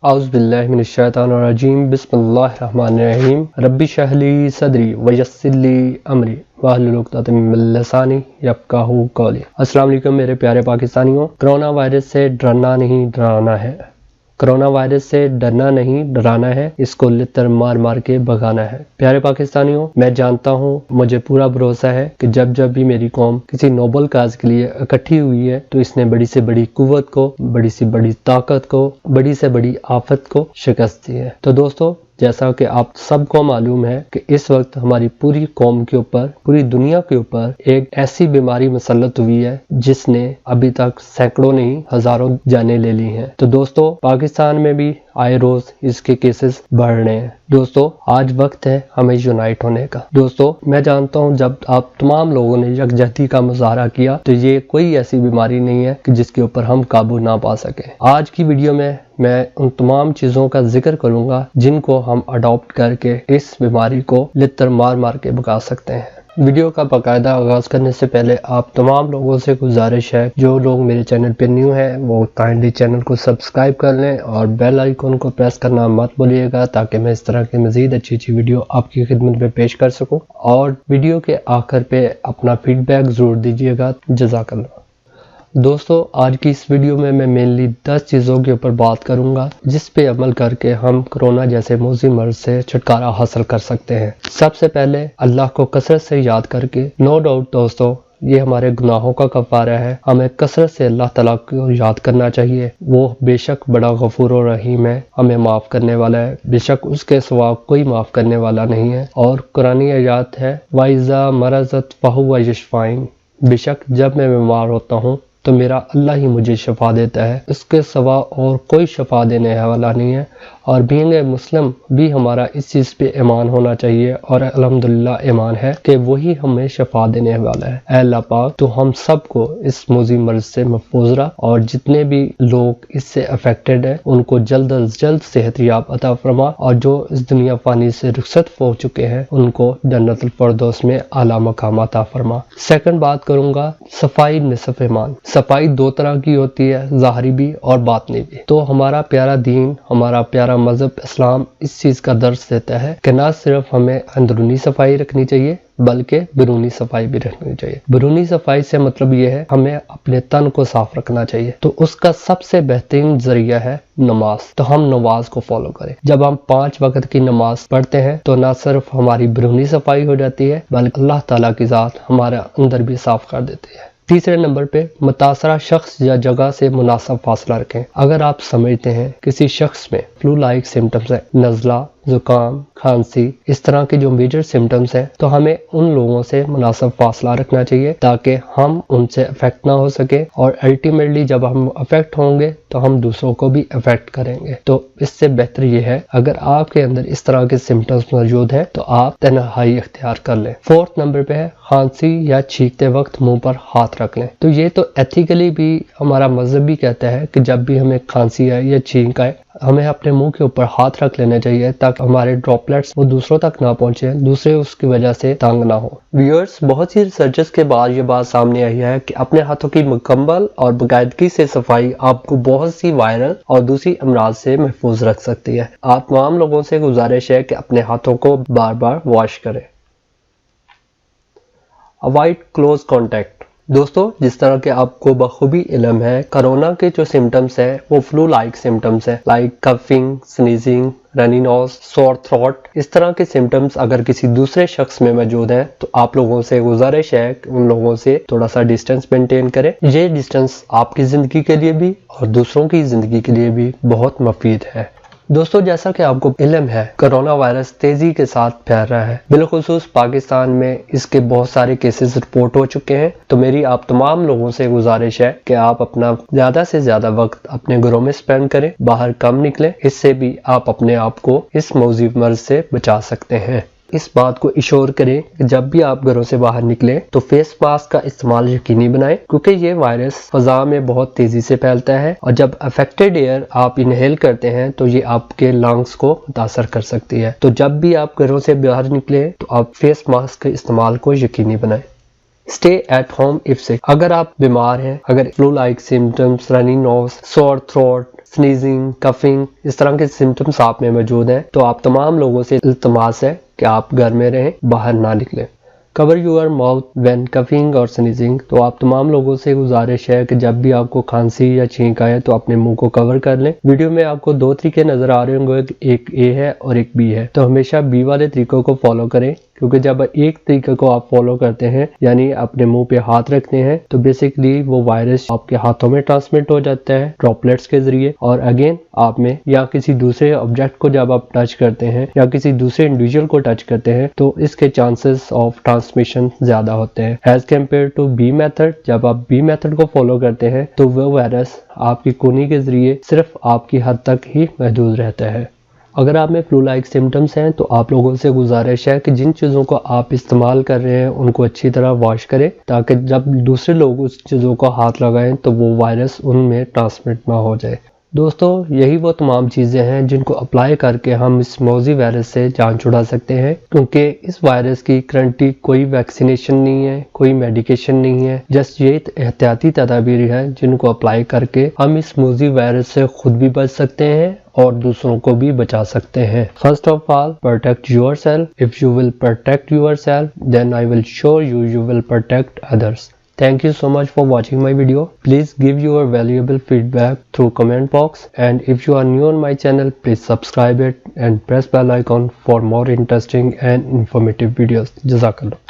औज़ुबिल्लाहिमिनश्शैतानिर्रजीम बिस्मिल्लाहिर्रहमानिर्रहीम रब्बि शरह ली सदरी वयस्सिर ली अमरी वाहलुल उक़दतम मिन लिसानी यफ़क़हू क़ौली। अस्सलाम वालेकुम मेरे प्यारे पाकिस्तानियों। कोरोना वायरस से डरना नहीं डराना है। कोरोना वायरस से डरना नहीं डराना है, इसको लितर मार मार के भगाना है। प्यारे पाकिस्तानियों, मैं जानता हूँ, मुझे पूरा भरोसा है कि जब जब भी मेरी कौम किसी नोबल काज के लिए इकट्ठी हुई है तो इसने बड़ी से बड़ी कुव्वत को, बड़ी से बड़ी ताकत को, बड़ी से बड़ी आफत को शिकस्त दी है। तो दोस्तों, जैसा कि आप सबको मालूम है कि इस वक्त हमारी पूरी कौम के ऊपर, पूरी दुनिया के ऊपर एक ऐसी बीमारी मुसल्लत हुई है जिसने अभी तक सैकड़ों नहीं हजारों जानें ले ली हैं। तो दोस्तों, पाकिस्तान में भी आए रोज इसके केसेस बढ़ रहे हैं। दोस्तों, आज वक्त है हमें यूनाइट होने का। दोस्तों, मैं जानता हूं जब आप तमाम लोगों ने यकजहती का मुजाहरा किया तो ये कोई ऐसी बीमारी नहीं है कि जिसके ऊपर हम काबू ना पा सके। आज की वीडियो में मैं उन तमाम चीजों का जिक्र करूंगा जिनको हम अडॉप्ट करके इस बीमारी को लितर मार मार के भगा सकते हैं। वीडियो का बाकायदा आगाज करने से पहले आप तमाम लोगों से गुजारिश है, जो लोग मेरे चैनल पे न्यू हैं वो काइंडली चैनल को सब्सक्राइब कर लें और बेल आइकन को प्रेस करना मत भूलिएगा ताकि मैं इस तरह की मजीद अच्छी वीडियो आपकी खिदमत में पेश कर सकूं। और वीडियो के आखिर पे अपना फीडबैक जरूर दीजिएगा। जज़ाकल्लाह। दोस्तों, आज की इस वीडियो में मैं मेनली 10 चीज़ों के ऊपर बात करूंगा जिस पे अमल करके हम कोरोना जैसे मौजी मर्ज से छुटकारा हासिल कर सकते हैं। सबसे पहले अल्लाह को कसरत से याद करके, नो डाउट दोस्तों, ये हमारे गुनाहों का कफ़ारा है। हमें कसरत से अल्लाह ताला को याद करना चाहिए। वो बेशक बड़ा गफूर और रहीम है, हमें माफ़ करने वाला है। बेशक उसके सिवा कोई माफ़ करने वाला नहीं है। और कुरानी आयत है, वाइज़ा मरज़त फ़हुवा यशफ़ाइन, बेशक जब मैं बीमार होता हूँ तो मेरा अल्लाह ही मुझे शफा देता है, इसके सिवा और कोई शफा देने वाला नहीं है। और बीइंग ए मुस्लिम भी हमारा इस चीज़ पे ईमान होना चाहिए और अल्हम्दुलिल्लाह ईमान है कि वही हमें शफा देने वाला है। ऐ अल्लाह पाक, तो हम सबको इस मौजी मर्ज से महफूज रख और जितने भी लोग इससे अफेक्टेड है उनको जल्द अज जल्द सेहतयाब अता फरमा और जो इस दुनिया फानी से रुखसत हो चुके हैं उनको जन्नतुल फरदौस में आला मकाम अता फरमा। सेकंड बात करूंगा, सफाई निसफ ईमान। सफाई दो तरह की होती है, ज़ाहरी भी और बातनी भी। तो हमारा प्यारा दीन, हमारा प्यारा मजहब इस्लाम इस चीज का दर्स देता है कि ना सिर्फ हमें अंदरूनी सफाई रखनी चाहिए बल्कि बैरूनी सफाई भी रखनी चाहिए। बैरूनी सफाई से मतलब ये है हमें अपने तन को साफ रखना चाहिए। तो उसका सबसे बेहतरीन जरिया है नमाज। तो हम नमाज को फॉलो करें। जब हम 5 वक्त की नमाज पढ़ते हैं तो ना सिर्फ हमारी बैरूनी सफाई हो जाती है बल्कि अल्लाह ताला की जात हमारे अंदर भी साफ कर देती है। तीसरे नंबर पे, मुतासरा शख्स या जगह से मुनासिब फासला रखें। अगर आप समझते हैं किसी शख्स में फ्लू लाइक सिम्टम्स है, नज़ला, जुकाम, खांसी, इस तरह के जो मेजर सिम्टम्स हैं, तो हमें उन लोगों से मुनासिब फासला रखना चाहिए ताकि हम उनसे अफेक्ट ना हो सके और अल्टीमेटली जब हम अफेक्ट होंगे तो हम दूसरों को भी अफेक्ट करेंगे। तो इससे बेहतर ये है अगर आपके अंदर इस तरह के सिम्टम्स मौजूद हैं तो आप तन्हाई इख्तियार कर लें। फोर्थ नंबर पे है, खांसी या छींकते वक्त मुंह पर हाथ रख लें। तो ये तो एथिकली भी हमारा मजहब भी कहता है कि जब भी हमें खांसी आए या छींक आए हमें अपने मुंह के ऊपर हाथ रख लेना चाहिए ताकि हमारे ड्रॉपलेट्स वो दूसरों तक ना पहुंचे, दूसरे उसकी वजह से तंग ना हो। व्यूअर्स, बहुत सी रिसर्चेस के बाद ये बात सामने आई है कि अपने हाथों की मुकम्मल और बाकायदगी से सफाई आपको बहुत सी वायरल और दूसरी अमराज से महफूज रख सकती है। आप तमाम लोगों से गुजारिश है कि अपने हाथों को बार बार वॉश करें। Avoid close contact. दोस्तों, जिस तरह के आपको बखूबी इल्म है, कोरोना के जो सिम्टम्स है वो फ्लू लाइक सिम्टम्स है, like coughing, sneezing, runny nose, sore throat. इस तरह के सिम्टम्स अगर किसी दूसरे शख्स में मौजूद है तो आप लोगों से गुजारिश है कि उन लोगों से थोड़ा सा डिस्टेंस मेंटेन करें। ये डिस्टेंस आपकी जिंदगी के लिए भी और दूसरों की जिंदगी के लिए भी बहुत मुफीद है। दोस्तों, जैसा कि आपको इल्म है, कोरोना वायरस तेजी के साथ फैल रहा है। बिलखुसूस पाकिस्तान में इसके बहुत सारे केसेस रिपोर्ट हो चुके हैं। तो मेरी आप तमाम लोगों से गुजारिश है कि आप अपना ज्यादा से ज्यादा वक्त अपने घरों में स्पेंड करें, बाहर कम निकलें। इससे भी आप अपने आप को इस मौजी मर्ज से बचा सकते हैं। इस बात को इंश्योर करें कि जब भी आप घरों से बाहर निकलें तो फेस मास्क का इस्तेमाल यकीनी बनाएं क्योंकि ये वायरस फजा में बहुत तेजी से फैलता है और जब अफेक्टेड एयर आप इनहेल करते हैं तो ये आपके लंग्स को मुतासर कर सकती है। तो जब भी आप घरों से बाहर निकलें तो आप फेस मास्क के इस्तेमाल को यकीनी बनाएं। स्टे एट होम इफ सिक। अगर आप बीमार हैं, अगर flu like symptoms, running nose, sore throat, sneezing, coughing, इस तरह के सिम्टम्स आप में मौजूद हैं तो आप तमाम लोगों से इल्तमास है कि आप घर में रहें, बाहर ना निकलें। Cover your mouth when coughing और स्नीजिंग, तो आप तमाम लोगों से गुजारिश है कि जब भी आपको खांसी या छींक आए तो अपने मुंह को कवर कर लें। वीडियो में आपको दो तरीके नजर आ रहे होंगे, एक ए है और एक बी है, तो हमेशा बी वाले तरीकों को फॉलो करें, क्योंकि जब एक तरीके को आप फॉलो करते हैं यानी अपने मुंह पे हाथ रखते हैं तो बेसिकली वो वायरस आपके हाथों में ट्रांसमिट हो जाता है ड्रॉपलेट्स के जरिए, और अगेन आप में या किसी दूसरे ऑब्जेक्ट को जब आप टच करते हैं या किसी दूसरे इंडिविजुअल को टच करते हैं तो इसके चांसेस ऑफ ट्रांसमिशन ज्यादा होते हैं as compare to B method. जब आप बी मेथड को फॉलो करते हैं तो वो वायरस आपकी कूहनी के जरिए सिर्फ आपकी हद तक ही महदूद रहता है। अगर आप में फ्लू लाइक सिम्टम्स हैं तो आप लोगों से गुजारिश है कि जिन चीज़ों को आप इस्तेमाल कर रहे हैं उनको अच्छी तरह वॉश करें, ताकि जब दूसरे लोग उस चीज़ों को हाथ लगाएं तो वो वायरस उनमें ट्रांसमिट ना हो जाए। दोस्तों, यही वो तमाम चीज़ें हैं जिनको अप्लाई करके हम इस मौजी वायरस से जान छुड़ा सकते हैं, क्योंकि इस वायरस की करंटली कोई वैक्सीनेशन नहीं है, कोई मेडिकेशन नहीं है, जस्ट ये एहतियाती तदाबीर है जिनको अप्लाई करके हम इस मौजी वायरस से खुद भी बच सकते हैं और दूसरों को भी बचा सकते हैं। First of all, protect yourself. If you will protect yourself then I will sure you will protect others. Thank you so much for watching my video. Please give your valuable feedback through comment box, and if you are new on my channel, please subscribe it and press bell icon for more interesting and informative videos. Jazakallah.